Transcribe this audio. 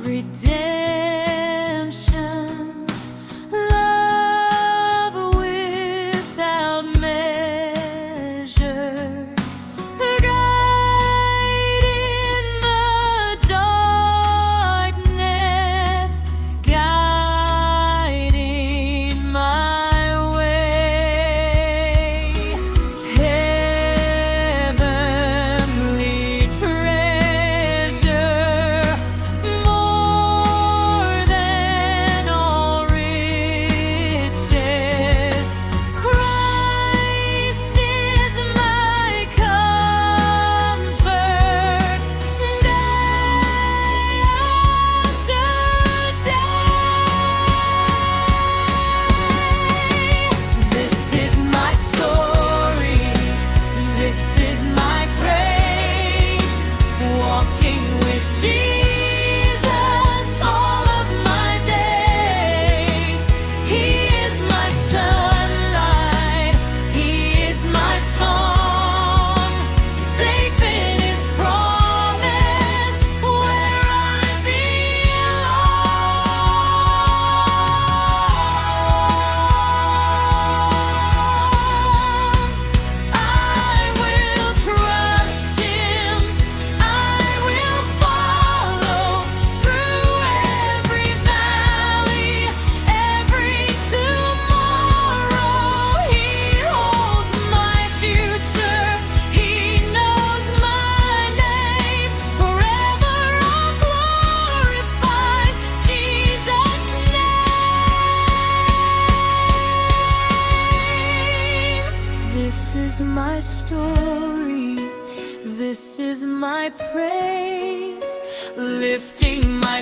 redemption, love without measure, guide in the darkness, guiding my way, heavenly treasure, more than all riches. Christ is my comfort, day after day. This is my story, this is my praise, walking with Jesus all of my days. He is my sunlight, He is my song, safe in His promise, where I belong. I will trust Him, I will follow through every valley, every tomorrow. He holds my future, He knows my name. Forever I'll glorify Jesus' name. This is my story, this is my praise, lifting my